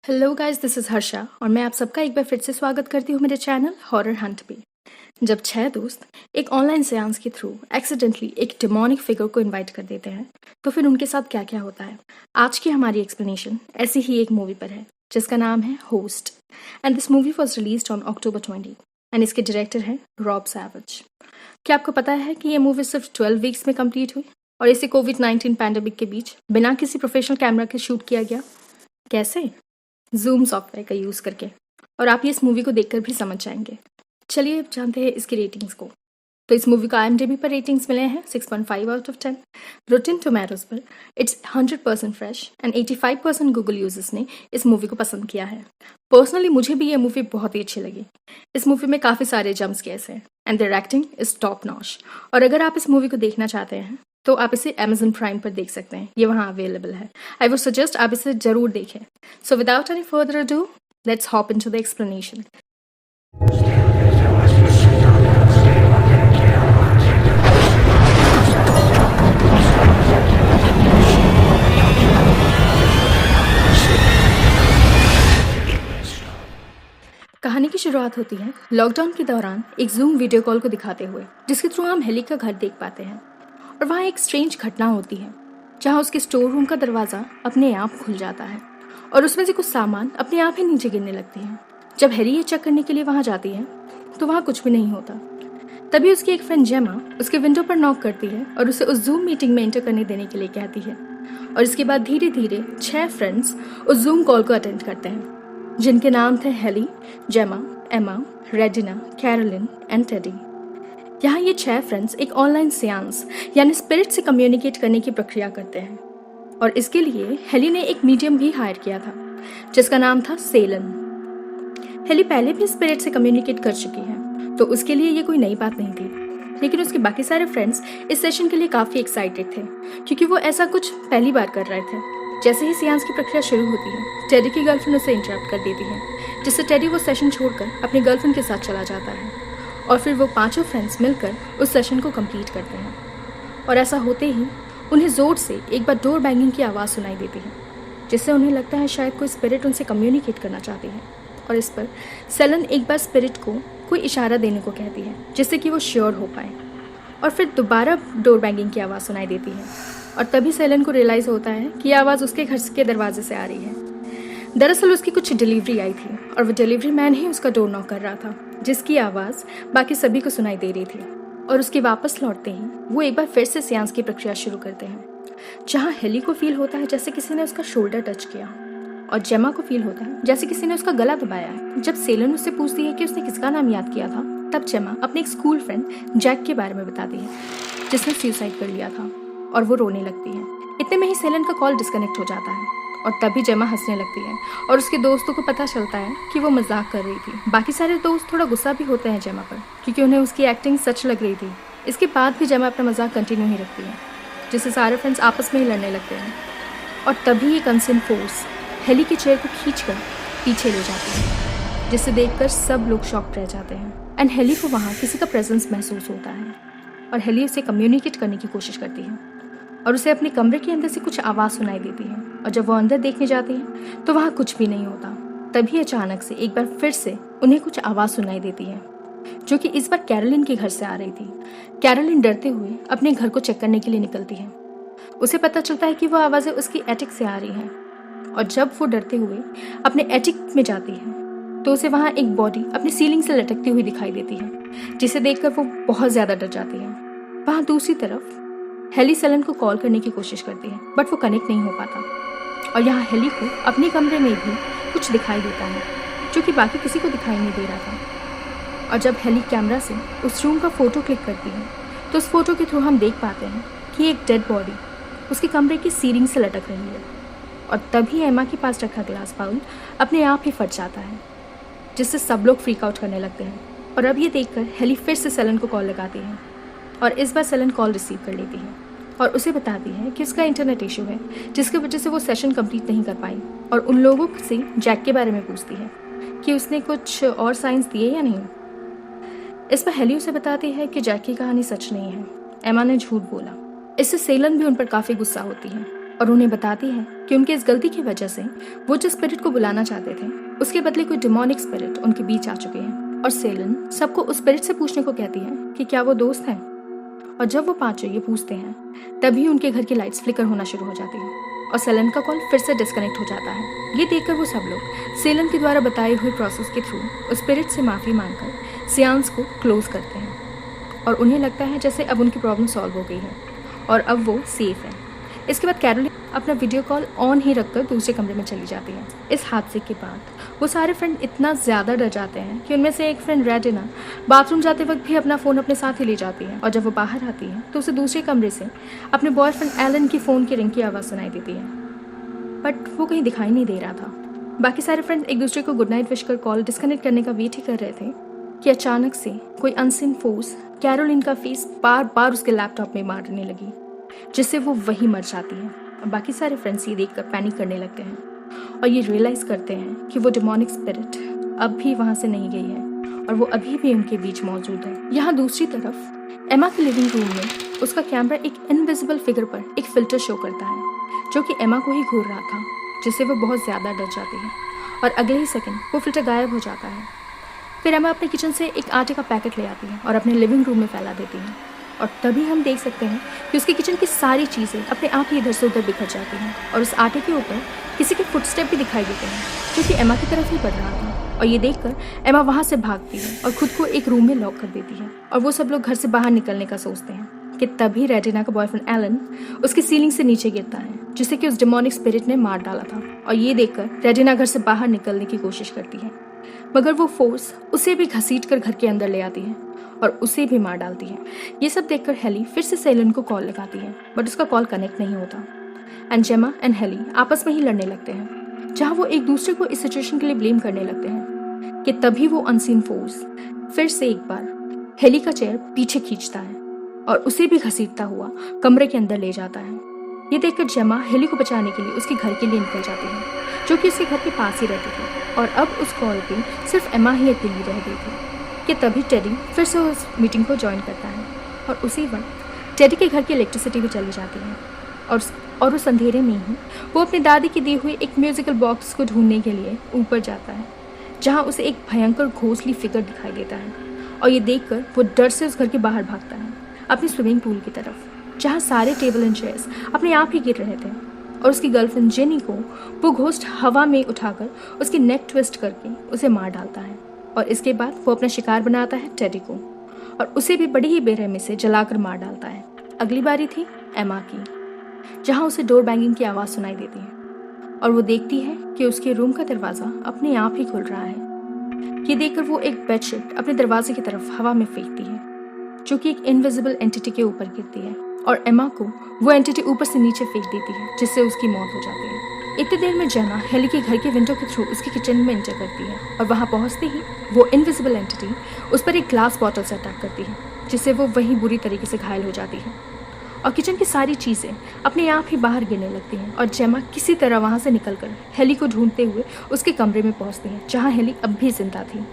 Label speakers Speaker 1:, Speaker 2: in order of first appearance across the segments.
Speaker 1: Hello guys, this is Harsha और मैं आप सबका एक बार फिर से स्वागत करती हूँ मेरे चैनल हॉरर हंट पे। जब 6 दोस्त एक ऑनलाइन सेंस के थ्रू एक्सीडेंटली एक डेमोनिक फिगर को इनवाइट कर देते हैं तो फिर उनके साथ क्या क्या होता है। आज की हमारी एक्सप्लेनेशन ऐसी ही एक मूवी पर है जिसका नाम है host and this movie was released on October 20 and इसके डायरेक्टर हैं रॉब सैवेज। क्या आपको पता है कि ये मूवी सिर्फ 12 वीक्स में कंप्लीट हुई और इसे कोविड-19 पैंडेमिक के बीच बिना किसी प्रोफेशनल कैमरा के शूट किया गया। कैसे? जूम सॉफ्टवेयर का यूज़ करके। और आप ये इस मूवी को देखकर भी समझ जाएंगे। चलिए अब जानते हैं इसकी रेटिंग्स को। तो इस मूवी को IMDb पर रेटिंग्स मिले हैं 6.5 आउट ऑफ 10। रोटेन टोमेटोज पर it's 100% fresh and 85% Google users ने इस मूवी को पसंद किया है। पर्सनली मुझे भी ये मूवी बहुत ही अच्छी लगी। इस मूवी में काफ़ी सारे जम्प स्केयर्स हैं and their acting is top notch. और अगर आप इस मूवी को देखना चाहते हैं तो आप इसे Amazon प्राइम पर देख सकते हैं, ये वहाँ अवेलेबल है। आई वुड सजेस्ट आप इसे ज़रूर देखें। So without any further ado let's hop into the explanation. कहानी की शुरुआत होती है लॉकडाउन के दौरान एक जूम वीडियो कॉल को दिखाते हुए, जिसके थ्रू हम हेली का घर देख पाते हैं। और वहाँ एक स्ट्रेंज घटना होती है जहाँ उसके स्टोर रूम का दरवाज़ा अपने आप खुल जाता है और उसमें से कुछ सामान अपने आप ही नीचे गिरने लगते हैं। जब हेली ये चेक करने के लिए वहाँ जाती है तो वहाँ कुछ भी नहीं होता। तभी उसकी एक फ्रेंड जेमा उसके विंडो पर नॉक करती है और उसे उस जूम मीटिंग में एंटर करने देने के लिए कहती है। और इसके बाद धीरे धीरे 6 फ्रेंड्स उस जूम कॉल को अटेंड करते हैं, जिनके नाम थे हेली, जेमा, एमा, रेडिना, कैरोलिन एंड टेडी। यहाँ ये 6 फ्रेंड्स एक ऑनलाइन सेंस यानी स्पिरिट से कम्युनिकेट करने की प्रक्रिया करते हैं और इसके लिए हेली ने एक मीडियम भी हायर किया था जिसका नाम था सेलन। हेली पहले भी स्पिरिट से कम्युनिकेट कर चुकी है तो उसके लिए ये कोई नई बात नहीं थी, लेकिन उसके बाकी सारे फ्रेंड्स इस सेशन के लिए काफ़ी एक्साइटेड थे क्योंकि वो ऐसा कुछ पहली बार कर रहे थे। जैसे ही सेंस की प्रक्रिया शुरू होती है टेडी की गर्लफ्रेंड उसे इंटरप्ट कर देती है, जिससे टेडी वो सेशन छोड़कर अपनी गर्लफ्रेंड के साथ चला जाता है और फिर वो 5 फ्रेंड्स मिलकर उस सेशन को कंप्लीट करते हैं। और ऐसा होते ही उन्हें ज़ोर से एक बार डोर बैंगिंग की आवाज़ सुनाई देती है, जिससे उन्हें लगता है शायद कोई स्पिरिट उनसे कम्युनिकेट करना चाहती है। और इस पर सेलन एक बार स्पिरिट को कोई इशारा देने को कहती है जिससे कि वो श्योर हो पाए। और फिर दोबारा डोर बैंगिंग की आवाज़ सुनाई देती है और तभी सेलन को रियलाइज़ होता है कि यह आवाज़ उसके घर के दरवाजे से आ रही है। दरअसल उसकी कुछ डिलीवरी आई थी और वो डिलीवरी मैन ही उसका डोर नॉक कर रहा था, जिसकी आवाज़ बाकी सभी को सुनाई दे रही थी। और उसके वापस लौटते ही वो एक बार फिर से सेंस की प्रक्रिया शुरू करते हैं, जहाँ हेली को फील होता है जैसे किसी ने उसका शोल्डर टच किया और जेमा को फील होता है जैसे किसी ने उसका गला दबाया है। जब सेलन उससे पूछती है कि उसने किसका नाम याद किया था, तब जेमा अपने एक स्कूल फ्रेंड जैक के बारे में बताती है जिसने सुसाइड कर लिया था और वो रोने लगती है। इतने में ही सेलन का कॉल डिस्कनेक्ट हो जाता है और तभी जेमा हंसने लगती है और उसके दोस्तों को पता चलता है कि वो मजाक कर रही थी। बाकी सारे दोस्त थोड़ा गुस्सा भी होते हैं जेमा पर क्योंकि उन्हें उसकी एक्टिंग सच लग रही थी। इसके बाद भी जेमा अपना मजाक कंटिन्यू ही रखती है, जिससे सारे फ्रेंड्स आपस में ही लड़ने लगते हैं। और तभी एक अनसीन फोर्स हेली की चेयर को खींचकर पीछे ले जाती है, जिसे देखकर सब लोग शॉक्ड रह जाते हैं एंड हेली को वहाँ किसी का प्रेजेंस महसूस होता है और हेली उसे कम्युनिकेट करने की कोशिश करती है और उसे अपने कमरे के अंदर से कुछ आवाज़ सुनाई देती है। और जब वो अंदर देखने जाती है तो वहाँ कुछ भी नहीं होता। तभी अचानक से एक बार फिर से उन्हें कुछ आवाज़ सुनाई देती है, जो कि इस बार कैरोलिन के घर से आ रही थी। कैरोलिन डरते हुए अपने घर को चेक करने के लिए निकलती है। उसे पता चलता है कि वो आवाज़ें उसकी एटिक से आ रही हैं और जब वो डरते हुए अपने एटिक में जाती है तो उसे वहाँ एक बॉडी अपनी सीलिंग से लटकती हुई दिखाई देती है, जिसे देखकर वो बहुत ज़्यादा डर जाती है। वहाँ दूसरी तरफ हेली सेलन को कॉल करने की कोशिश करती है बट वो कनेक्ट नहीं हो पाता और यहाँ हेली को अपने कमरे में भी कुछ दिखाई देता है जो कि बाकी किसी को दिखाई नहीं दे रहा था। और जब हेली कैमरा से उस रूम का फ़ोटो क्लिक करती है तो उस फोटो के थ्रू हम देख पाते हैं कि एक डेड बॉडी उसके कमरे की सीलिंग से लटक रही है। और तभी एमा के पास रखा ग्लास बाउल अपने आप ही फट जाता है, जिससे सब लोग फ्रीक आउट करने लगते हैं। और अब ये देखकर हेली फिर से सेलन को कॉल लगाती है और इस बार सेलन कॉल रिसीव कर लेती है और उसे बताती है कि उसका इंटरनेट इशू है, जिसकी वजह से वो सेशन कंप्लीट नहीं कर पाई। और उन लोगों से जैक के बारे में पूछती है कि उसने कुछ और साइंस दिए या नहीं। इस पर हेली उसे बताती है कि जैक की कहानी सच नहीं है, एमा ने झूठ बोला। इससे सेलन भी उन पर काफ़ी गुस्सा होती है और उन्हें बताती है कि उनके इस गलती की वजह से वो जिस स्पिरिट को बुलाना चाहते थे उसके बदले कोई डिमोनिक स्पिरिट उनके बीच आ चुके हैं। और सेलन सबको उस स्पिरिट से पूछने को कहती है कि क्या वो दोस्त हैं। और जब वो पांचों ये पूछते हैं तभी उनके घर की लाइट्स फ्लिकर होना शुरू हो जाती है और सेलन का कॉल फिर से डिस्कनेक्ट हो जाता है। ये देखकर वो सब लोग सेलन के द्वारा बताए हुए प्रोसेस के थ्रू उस स्पिरिट से माफ़ी मांगकर सियांस को क्लोज करते हैं और उन्हें लगता है जैसे अब उनकी प्रॉब्लम सॉल्व हो गई है और अब वो सेफ है। इसके बाद कैरोलिन अपना वीडियो कॉल ऑन ही रखकर दूसरे कमरे में चली जाती है। इस हादसे के बाद वो सारे फ्रेंड इतना ज़्यादा डर जाते हैं कि उनमें से एक फ्रेंड रेडिना बाथरूम जाते वक्त भी अपना फ़ोन अपने साथ ही ले जाती है और जब वो बाहर आती है तो उसे दूसरे कमरे से अपने बॉयफ्रेंड एलन की फ़ोन की रिंग की आवाज़ सुनाई देती है, बट वो कहीं दिखाई नहीं दे रहा था। बाकी सारे फ्रेंड एक दूसरे को गुड नाइट विश कर कॉल डिस्कनेक्ट करने का वेट ही कर रहे थे कि अचानक से कोई अनसीन फोर्स कैरोलिन का फेस बार बार उसके लैपटॉप में मारने लगी, जिससे वो वहीं मर जाती है। और बाकी सारे फ्रेंड्स ये देखकर पैनिक करने लगते हैं और ये रियलाइज़ करते हैं कि वो डिमोनिक स्पिरिट अब भी वहाँ से नहीं गई है और वो अभी भी उनके बीच मौजूद है। यहाँ दूसरी तरफ एमा के लिविंग रूम में उसका कैमरा एक इनविजिबल फिगर पर एक फिल्टर शो करता है जो कि एमा को ही घूर रहा था, जिससे वो बहुत ज़्यादा डर जाती है और अगले ही सेकंड वो फिल्टर गायब हो जाता है। फिर एमा अपने किचन से एक आटे का पैकेट ले आती है और अपने लिविंग रूम में फैला देती है और तभी हम देख सकते हैं कि उसके किचन की सारी चीज़ें अपने आप ही इधर से उधर बिखर जाती हैं और उस आटे के ऊपर किसी के फुटस्टेप भी दिखाई देते हैं जो कि एमा की तरफ ही बढ़ रहा था। और ये देखकर एमा वहाँ से भागती है और खुद को एक रूम में लॉक कर देती है और वो सब लोग घर से बाहर निकलने का सोचते हैं कि तभी रेडिना का बॉयफ्रेंड एलन उसकी सीलिंग से नीचे गिरता है, जिसे कि उस डिमोनिक स्पिरिट ने मार डाला था। और ये देखकर रेडिना घर से बाहर निकलने की कोशिश करती है, मगर वो फोर्स उसे भी घसीट कर घर के अंदर ले आती है और उसे भी मार डालती है। ये सब देखकर हेली फिर से सेलन को कॉल लगाती है, बट उसका कॉल कनेक्ट नहीं होता एंड जेमा एंड हेली आपस में ही लड़ने लगते हैं, जहाँ वो एक दूसरे को इस सिचुएशन के लिए ब्लेम करने लगते हैं कि तभी वो अनसीन फोर्स फिर से एक बार हेली का चेयर पीछे खींचता है और उसे भी घसीटता हुआ कमरे के अंदर ले जाता है। ये देखकर जेमा हेली को बचाने के लिए उसके घर के लिए निकल जाती है, जो कि उसके घर के पास ही रहती थी और अब उस कॉल पे सिर्फ एमा ही अकेली रह गई थी कि तभी टेडी फिर से उस मीटिंग को ज्वाइन करता है और उसी वक्त टेडी के घर की इलेक्ट्रिसिटी भी चली जाती है और उस अंधेरे में ही वो अपनी दादी की दी हुई एक म्यूजिकल बॉक्स को ढूंढने के लिए ऊपर जाता है, जहाँ उसे एक भयंकर घोंसली फिगर दिखाई देता है और ये देखकर वो डर से उस घर के बाहर भागता है अपनी स्विमिंग पूल की तरफ, जहाँ सारे टेबल एंड चेयर्स अपने आप ही गिर रहे थे और उसकी गर्लफ्रेंड जेनी को वो घोस्ट हवा में उठाकर उसकी नेक ट्विस्ट करके उसे मार डालता है और इसके बाद वो अपना शिकार बनाता है टेडी को और उसे भी बड़ी ही बेरहमी से जलाकर मार डालता है। अगली बारी थी एमा की, जहाँ उसे डोर बैंगिंग की आवाज़ सुनाई देती है और वो देखती है कि उसके रूम का दरवाज़ा अपने आप ही खुल रहा है। ये देखकर वो एक बेडशीट अपने दरवाजे की तरफ हवा में फेंकती है, जो कि एक इनविजिबल एंटिटी के ऊपर गिरती है और एमा को वो एंटिटी ऊपर से नीचे फेंक देती है, जिससे उसकी मौत हो जाती है। इतनी देर में जेना हेली के घर के विंडो के थ्रू उसके किचन में एंटर करती है और वहाँ पहुँचते ही वो इनविजिबल एंटिटी उस पर एक ग्लास बॉटल से अटैक करती है, जिससे वो वहीं बुरी तरीके से घायल हो जाती है और किचन की सारी चीज़ें अपने आप ही बाहर गिरने लगती हैं और जेमा किसी तरह वहाँ से निकलकर हेली को ढूंढते हुए उसके कमरे में पहुँचती है, जहाँ हेली अब भी जिंदा थी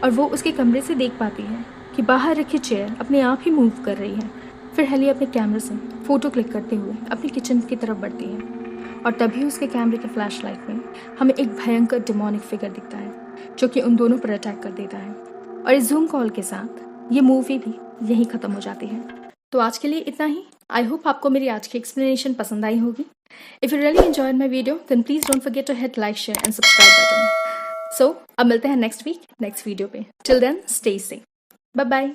Speaker 1: और वो उसके कमरे से देख पाती है कि बाहर रखी चेयर अपने आप ही मूव कर रही है। फिर हेली अपने कैमरे से फ़ोटो क्लिक करते हुए अपनी किचन की तरफ बढ़ती है और तभी उसके कैमरे के फ्लैशलाइट में हमें एक भयंकर डिमोनिक फिगर दिखता है, जो कि उन दोनों पर अटैक कर देता है और इस जूम कॉल के साथ ये मूवी भी यहीं ख़त्म हो जाती है। तो आज के लिए इतना ही। आई होप आपको मेरी आज की एक्सप्लेनेशन पसंद आई होगी। If you really enjoyed my video then please don't forget to hit like, share and subscribe button. So अब मिलते हैं नेक्स्ट वीक नेक्स्ट वीडियो पे। Till then stay safe, bye bye.